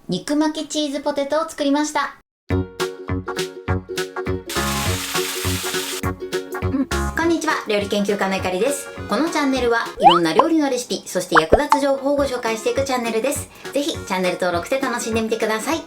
肉巻きチーズポテトを作りました。こんにちは、料理研究家のゆかりです。このチャンネルはいろんな料理のレシピ、そして役立つ情報をご紹介していくチャンネルです。ぜひチャンネル登録して楽しんでみてください。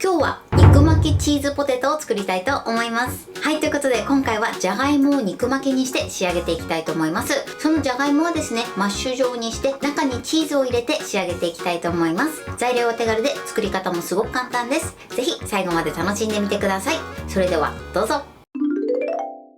今日は肉巻きチーズポテトを作りたいと思います。はい、ということで今回はじゃがいもを肉巻きにして仕上げていきたいと思います。そのじゃがいもはですね、マッシュ状にして中にチーズを入れて仕上げていきたいと思います。材料は手軽で作り方もすごく簡単です。ぜひ最後まで楽しんでみてください。それではどうぞ。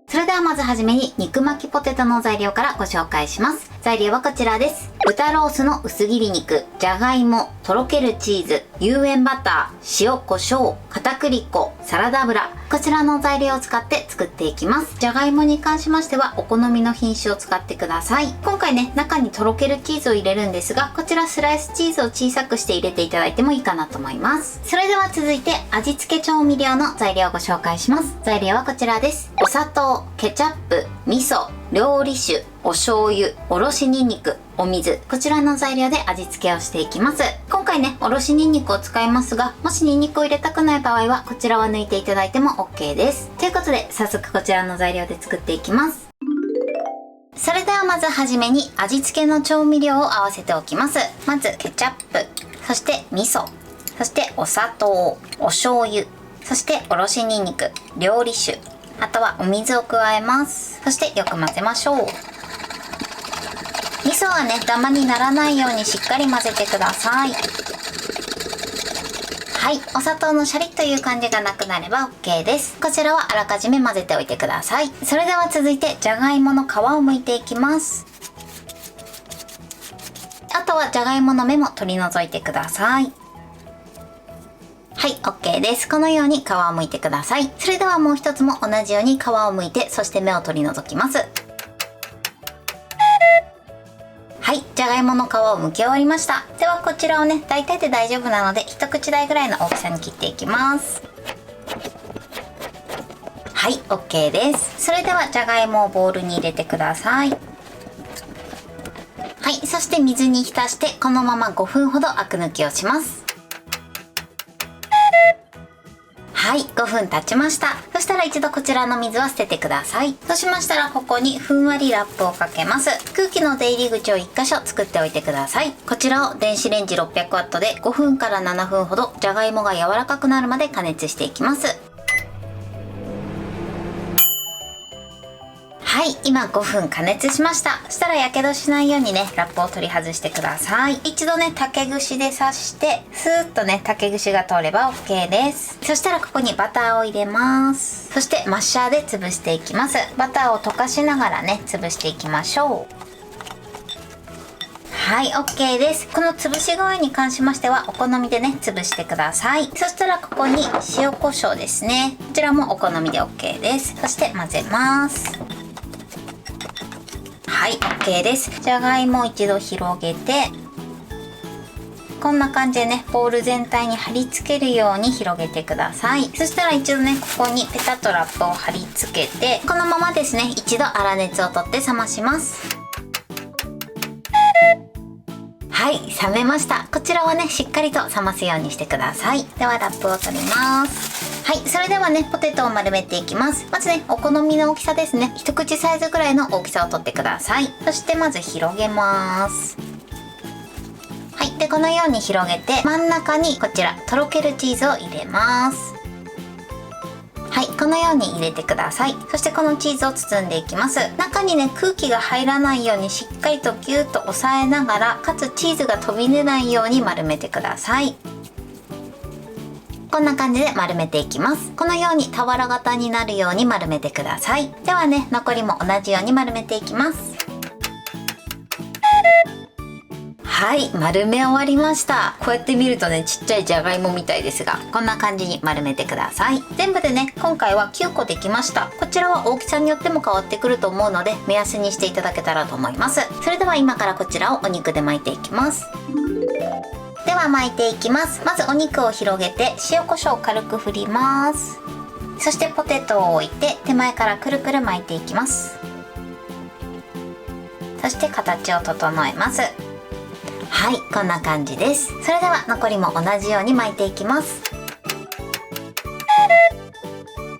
それではまずはじめに肉巻きポテトの材料からご紹介します。材料はこちらです。豚ロースの薄切り肉、じゃがいも、とろけるチーズ、有塩バター、塩コショウ、片栗粉、サラダ油、こちらの材料を使って作っていきます。じゃがいもに関しましてはお好みの品種を使ってください。今回ね、中にとろけるチーズを入れるんですが、こちらスライスチーズを小さくして入れていただいてもいいかなと思います。それでは続いて味付け調味料の材料をご紹介します。材料はこちらです。お砂糖、ケチャップ、味噌、料理酒、お醤油、おろしにんにく、お水、こちらの材料で味付けをしていきます。今回ね、おろしにんにくを使いますが、もしにんにくを入れたくない場合はこちらは抜いていただいても OK です。ということで早速こちらの材料で作っていきます。それではまずはじめに味付けの調味料を合わせておきます。まずケチャップ、そして味噌、そしてお砂糖、お醤油、そしておろしにんにく、料理酒、あとはお水を加えます。そしてよく混ぜましょう。味噌はね、ダマにならないようにしっかり混ぜてください。はい、お砂糖のシャリッという感じがなくなれば OK です。こちらはあらかじめ混ぜておいてください。それでは続いてじゃがいもの皮を剥いていきます。あとはじゃがいもの芽も取り除いてください。はい、OK です。このように皮を剥いてください。それではもう一つも同じように皮を剥いて、そして芽を取り除きます。はい、じゃがいもの皮を剥き終わりました。ではこちらをね、大体で大丈夫なので一口大ぐらいの大きさに切っていきます。はい、OK です。それではじゃがいもをボウルに入れてください。はい、そして水に浸してこのまま5分ほどアク抜きをします。はい、5分経ちました。そしたら一度こちらの水は捨ててください。そうしましたらここにふんわりラップをかけます。空気の出入り口を1箇所作っておいてください。こちらを電子レンジ 600W で5分から7分ほどじゃがいもが柔らかくなるまで加熱していきます。はい、今5分加熱しました。そしたらやけどしないようにね、ラップを取り外してください。一度ね、竹串で刺してスーッとね、竹串が通れば OK です。そしたらここにバターを入れます。そしてマッシャーで潰していきます。バターを溶かしながらね、潰していきましょう。はい、OK です。この潰し具合に関しましてはお好みでね、潰してください。そしたらここに塩コショウですね、こちらもお好みで OK です。そして混ぜます。はい、OK です。じゃがいもを一度広げて、こんな感じでね、ボウル全体に貼り付けるように広げてください。そしたら一度ね、ここにペタッとラップを貼り付けて、このままですね、一度粗熱を取って冷まします。はい、冷めました。こちらはね、しっかりと冷ますようにしてください。ではラップを取ります。はい、それではね、ポテトを丸めていきます。まずね、お好みの大きさですね、一口サイズぐらいの大きさを取ってください。そしてまず広げます。はい、でこのように広げて真ん中にこちらとろけるチーズを入れます。はい、このように入れてください。そしてこのチーズを包んでいきます。中にね、空気が入らないようにしっかりとギューッと押さえながら、かつチーズが飛び出ないように丸めてください。こんな感じで丸めていきます。このように俵型になるように丸めてください。ではね、残りも同じように丸めていきます。はい、丸め終わりました。こうやって見るとね、ちっちゃいじゃがいもみたいですが、こんな感じに丸めてください。全部でね、今回は9個できました。こちらは大きさによっても変わってくると思うので、目安にしていただけたらと思います。それでは今からこちらをお肉で巻いていきます。では巻いていきます。まずお肉を広げて塩コショウを軽く振ります。そしてポテトを置いて手前からくるくる巻いていきます。そして形を整えます。はい、こんな感じです。それでは残りも同じように巻いていきます。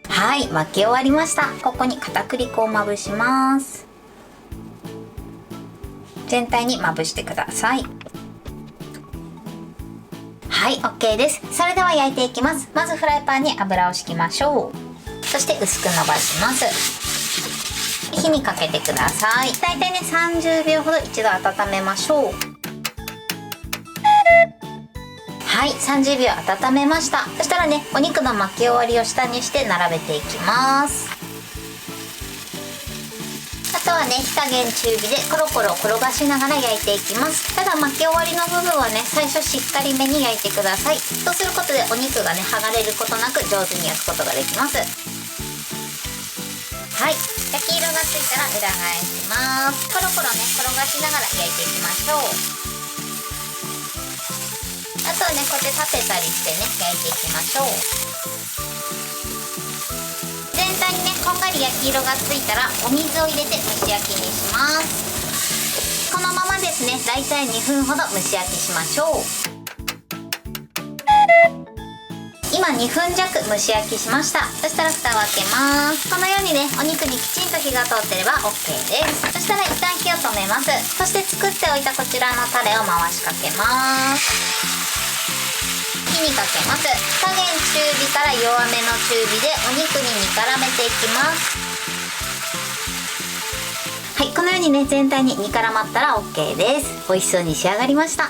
はい、巻き終わりました。ここに片栗粉をまぶします。全体にまぶしてください。はい、OK です。それでは焼いていきます。まずフライパンに油を敷きましょう。そして薄く伸ばします。火にかけてください。だいたいね30秒ほど一度温めましょう。はい、30秒温めました。そしたらね、お肉の巻き終わりを下にして並べていきます。あとはね、火加減中火でコロコロ転がしながら焼いていきます。ただ巻き終わりの部分はね、最初しっかりめに焼いてください。そうすることでお肉がね、剥がれることなく上手に焼くことができます。はい、焼き色がついたら裏返します。コロコロね、転がしながら焼いていきましょう。あとはね、こうやって立てたりしてね、焼いていきましょう。全体にね、こんがり焼き色がついたらお水を入れて蒸し焼きにします。このままですね、だいたい2分ほど蒸し焼きしましょう。今2分弱蒸し焼きしました。そしたら蓋を開けます。このようにね、お肉にきちんと火が通ってれば OK です。そしたら一旦火を止めます。そして作っておいたこちらのタレを回しかけます。火にかけます。火加減中火から弱めの中火でお肉に煮絡めていきます。はい、このようにね、全体に煮絡まったら OK です。美味しそうに仕上がりました。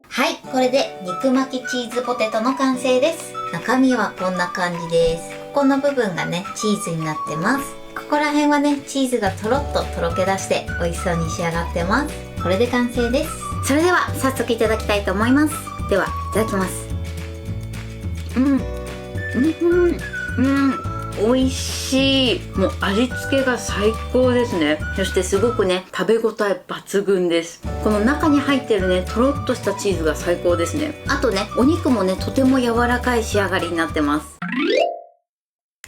はい、これで肉巻きチーズポテトの完成です。中身はこんな感じです。ここの部分がね、チーズになってます。ここら辺はね、チーズがとろっととろけ出して美味しそうに仕上がってます。これで完成です。それでは早速いただきたいと思います。では、いただきます。美味しい。もう味付けが最高ですね。そしてすごくね、食べ応え抜群です。この中に入ってるね、とろっとしたチーズが最高ですね。あとね、お肉もね、とても柔らかい仕上がりになってます。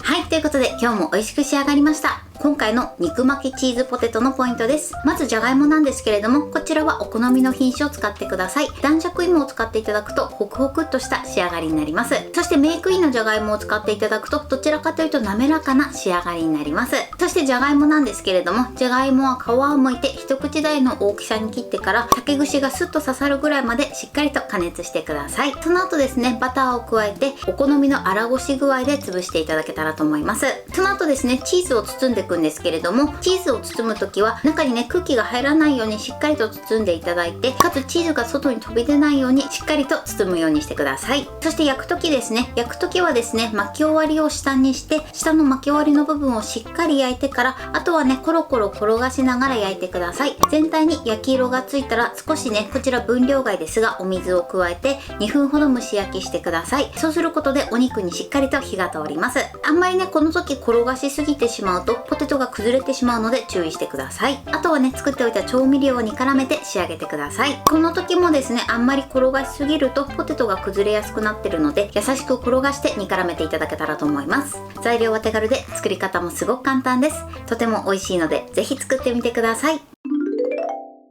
はい、ということで今日も美味しく仕上がりました。今回の肉巻きチーズポテトのポイントです。まずじゃがいもなんですけれども、こちらはお好みの品種を使ってください。男爵芋を使っていただくとホクホクっとした仕上がりになります。そしてメークインのじゃがいもを使っていただくとどちらかというと滑らかな仕上がりになります。そしてじゃがいもなんですけれども、じゃがいもは皮を剥いて一口大の大きさに切ってから竹串がスッと刺さるぐらいまでしっかりと加熱してください。その後ですね、バターを加えてお好みの粗ごし具合で潰していただけたらと思います。その後ですね、チーズを包んでいくんですけれども、チーズを包む時は中にね、空気が入らないようにしっかりと包んでいただいて、かつチーズが外に飛び出ないようにしっかりと包むようにしてください。そして焼く時ですね、焼く時はですね、巻き終わりを下にして下の巻き終わりの部分をしっかり焼いてから、あとはね、コロコロ転がしながら焼いてください。全体に焼き色がついたら少しね、こちら分量外ですがお水を加えて2分ほど蒸し焼きしてください。そうすることでお肉にしっかりと火が通ります。あんまりね、この時転がしすぎてしまうとポテトが崩れてしまうので注意してください。あとはね、作っておいた調味料に絡めて仕上げてください。この時もですね、あんまり転がしすぎるとポテトが崩れやすくなってるので、優しく転がして煮絡めていただけたらと思います。材料は手軽で作り方もすごく簡単です。とても美味しいのでぜひ作ってみてください。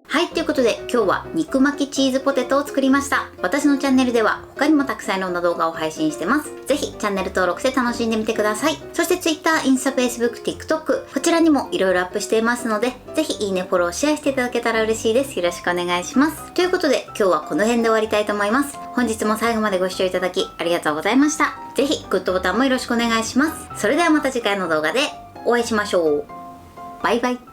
はい、ということで今日は肉巻きチーズポテトを作りました。私のチャンネルでは他にもたくさんいろんな動画を配信してます。ぜひチャンネル登録して楽しんでみてください。そして Twitter、インスタ、Facebook、TikTok こちらにもいろいろアップしていますので、ぜひいいね、フォロー、シェアしていただけたら嬉しいです。よろしくお願いします。ということで今日はこの辺で終わりたいと思います。本日も最後までご視聴いただきありがとうございました。ぜひグッドボタンもよろしくお願いします。それではまた次回の動画でお会いしましょう。バイバイ。